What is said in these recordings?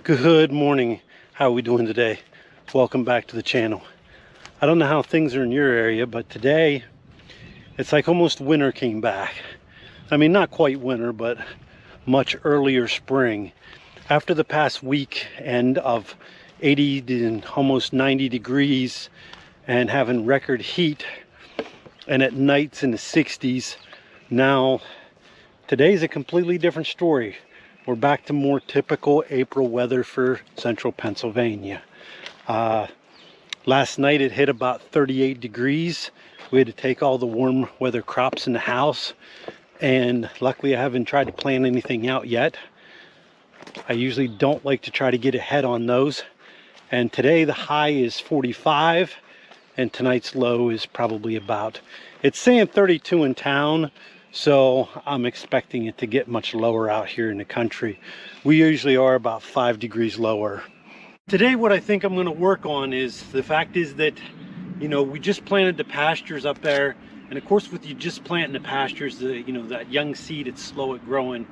Good morning. How are we doing today? Welcome back to the channel. I don't know how things are in your area, but today it's like almost winter came back. I mean, not quite winter, but much earlier spring. After the past week end of 80 to almost 90 degrees and having record heat, and at nights in the 60s, now today's a completely different story. We're back to more typical April weather for central Pennsylvania. Last night it hit about 38 degrees. We had to take all the warm weather crops in the house, and luckily I haven't tried to plan anything out yet. I usually don't like to try to get ahead on those. And today the high is 45, and tonight's low is probably about, it's saying 32 in town. So I'm expecting it to get much lower out here in the country. We usually are about 5 degrees lower. Today what I think I'm going to work on is the fact is that, you know, we just planted the pastures up there. And of course with you just planting the pastures, that young seed, it's slow at growing.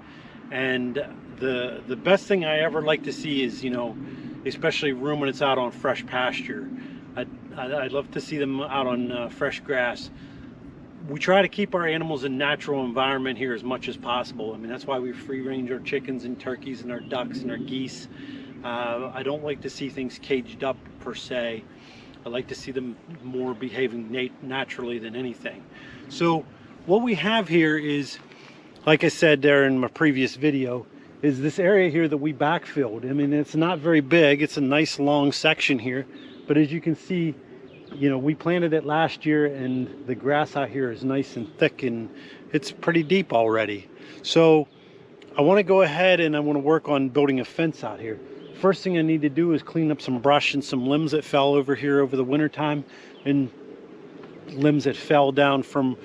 And the best thing I ever like to see is, especially ruminants out on fresh pasture. I'd love to see them out on fresh grass. We try to keep our animals in natural environment here as much as possible. I mean, that's why we free range our chickens and turkeys and our ducks and our geese. I don't like to see things caged up per se. I like to see them more behaving naturally than anything. So what we have here is, like I said there in my previous video, is this area here that we backfilled. I mean, it's not very big. It's a nice long section here, but as you can see, we planted it last year, and the grass out here is nice and thick, and it's pretty deep already. So I want to go ahead and I want to work on building a fence out here. First thing I need to do is clean up some brush and some limbs that fell over here over the winter time, and limbs that fell down from,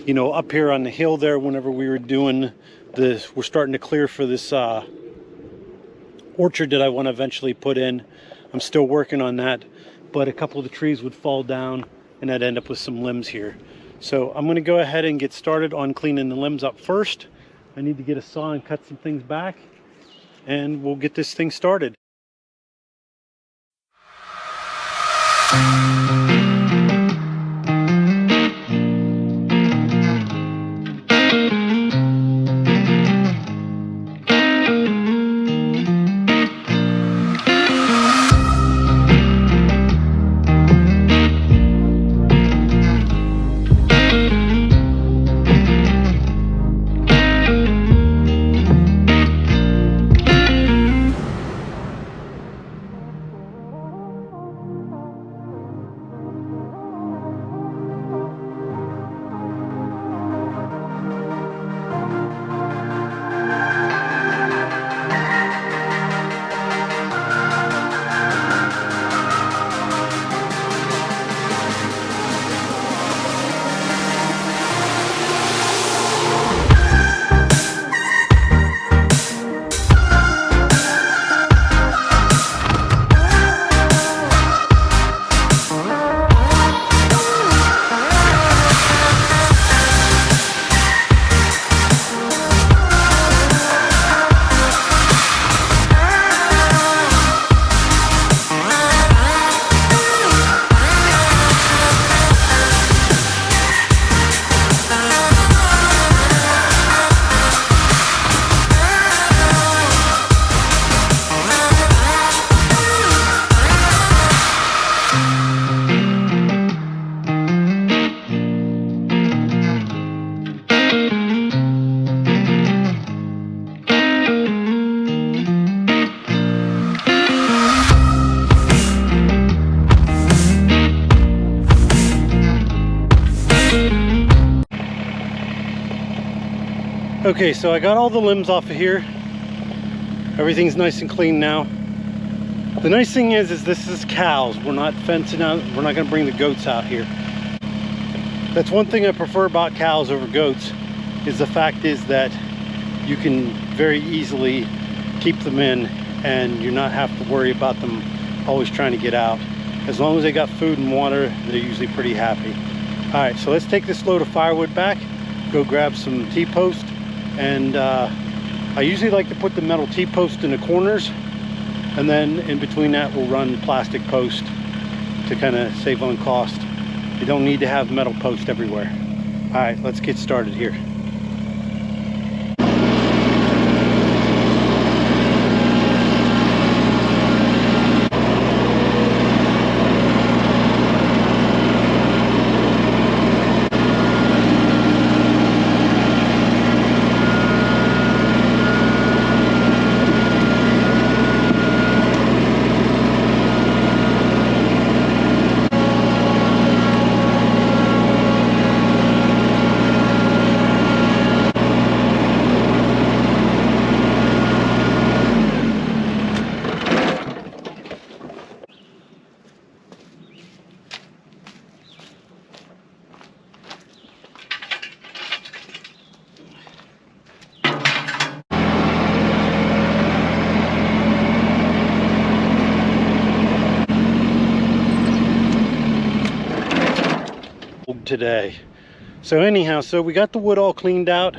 up here on the hill there whenever we were doing this. We're starting to clear for this orchard that I want to eventually put in. I'm still working on that. But a couple of the trees would fall down and I'd end up with some limbs here. So I'm going to go ahead and get started on cleaning the limbs up first. I need to get a saw and cut some things back, and we'll get this thing started. Okay, so I got all the limbs off of here. Everything's nice and clean now. The nice thing is this is cows. We're not fencing out. We're not going to bring the goats out here. That's one thing I prefer about cows over goats, is the fact is that you can very easily keep them in and you not have to worry about them always trying to get out. As long as they got food and water, they're usually pretty happy. All right, so let's take this load of firewood back, go grab some T-post, and I usually like to put the metal T-post in the corners And then in between that, we'll run plastic post to kind of save on cost. You don't need to have metal post everywhere. All right, let's get started here. Today. So anyhow, so we got the wood all cleaned out.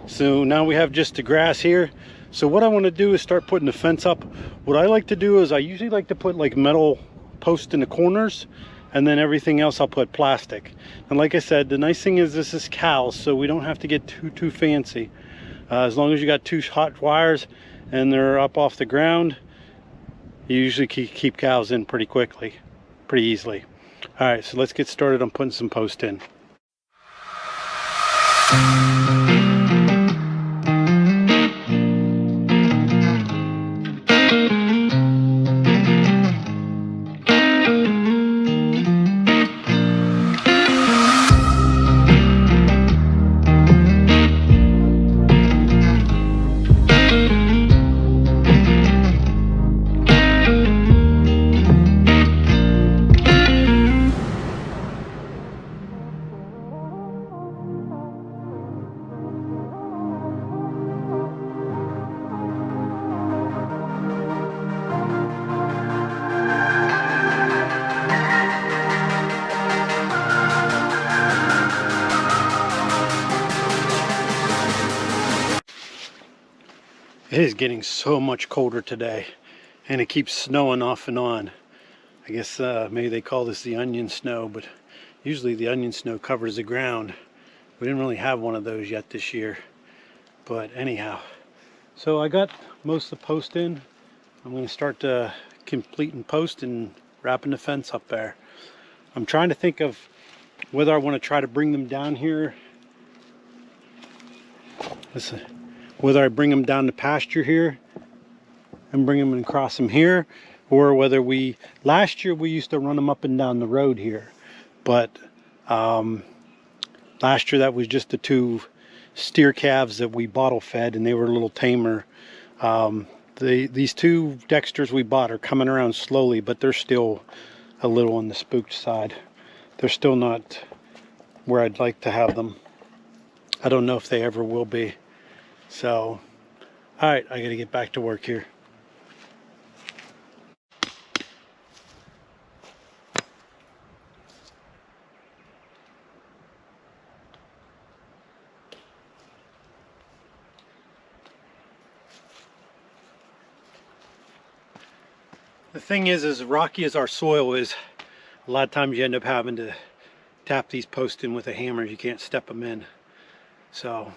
So now we have just the grass here. So what I want to do is start putting the fence up. What I like to do is I usually like to put like metal posts in the corners, and then everything else I'll put plastic. And like I said, the nice thing is this is cows, so we don't have to get too fancy. As long as you got 2 hot wires and they're up off the ground, you usually keep cows in pretty quickly, pretty easily. All right, so let's get started on putting some posts in. It is getting so much colder today, and it keeps snowing off and on. I guess maybe they call this the onion snow, but usually the onion snow covers the ground. We didn't really have one of those yet this year. But anyhow, so I got most of the post in. I'm going to start completing post and wrapping the fence up there. I'm trying to think of whether I want to try to bring them down here. Listen. Whether I bring them down to pasture here and bring them and cross them here, or whether last year we used to run them up and down the road here, but last year that was just the 2 steer calves that we bottle fed, and they were a little tamer. These 2 Dexters we bought are coming around slowly, but they're still a little on the spooked side. They're still not where I'd like to have them. I don't know if they ever will be. So, all right, I got to get back to work here. The thing is, as rocky as our soil is, a lot of times you end up having to tap these posts in with a hammer. You can't step them in. So,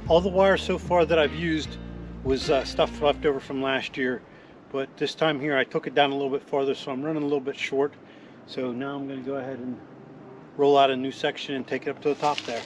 all the wire so far that I've used was stuff left over from last year, but this time here I took it down a little bit farther, so I'm running a little bit short. So now I'm going to go ahead and roll out a new section and take it up to the top there.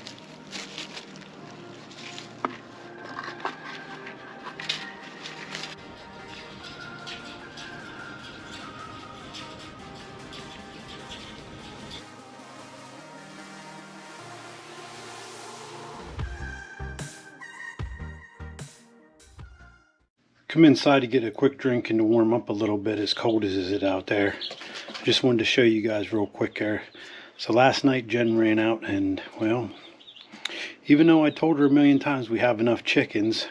Come inside to get a quick drink and to warm up a little bit, as cold as it is out there. Just wanted to show you guys real quick there. So last night Jen ran out and, well, even though I told her a million times we have enough chickens,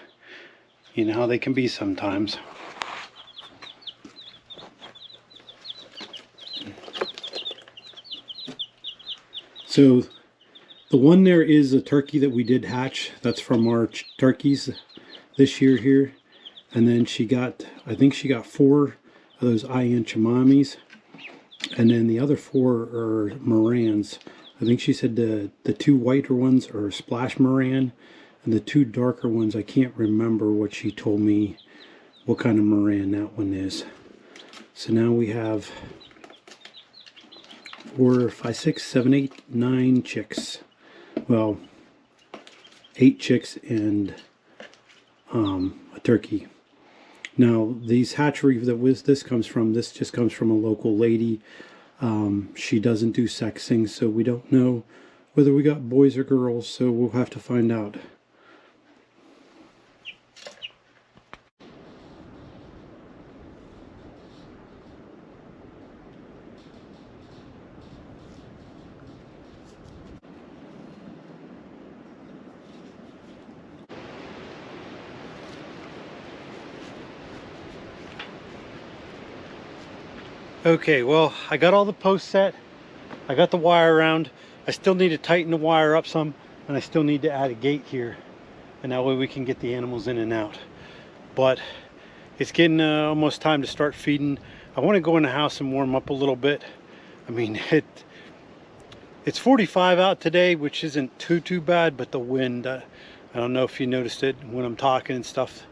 you know how they can be sometimes. So the one there is a turkey that we did hatch. That's from our turkeys this year here. And then she got, I think she got 4 of those Ianchamamis. And then the other 4 are Morans. I think she said the 2 whiter ones are Splash Moran. And the 2 darker ones, I can't remember what she told me, what kind of Moran that one is. So now we have 4, 5, 6, 7, 8, 9 chicks. Well, 8 chicks and a turkey. Now, these hatchery that this comes from, this just comes from a local lady. She doesn't do sexing, so we don't know whether we got boys or girls, so we'll have to find out. Okay, well, I got all the posts set. I got the wire around. I still need to tighten the wire up some, and I still need to add a gate here, and that way we can get the animals in and out. But it's getting almost time to start feeding. I want to go in the house and warm up a little bit. I mean, it's 45 out today, which isn't too bad, but the wind, I don't know if you noticed it when I'm talking and stuff,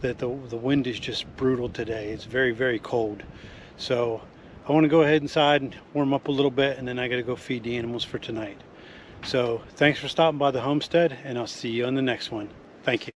that the wind is just brutal today. It's very cold. So I want to go ahead inside and warm up a little bit, and then I got to go feed the animals for tonight. So thanks for stopping by the homestead, and I'll see you on the next one. Thank you.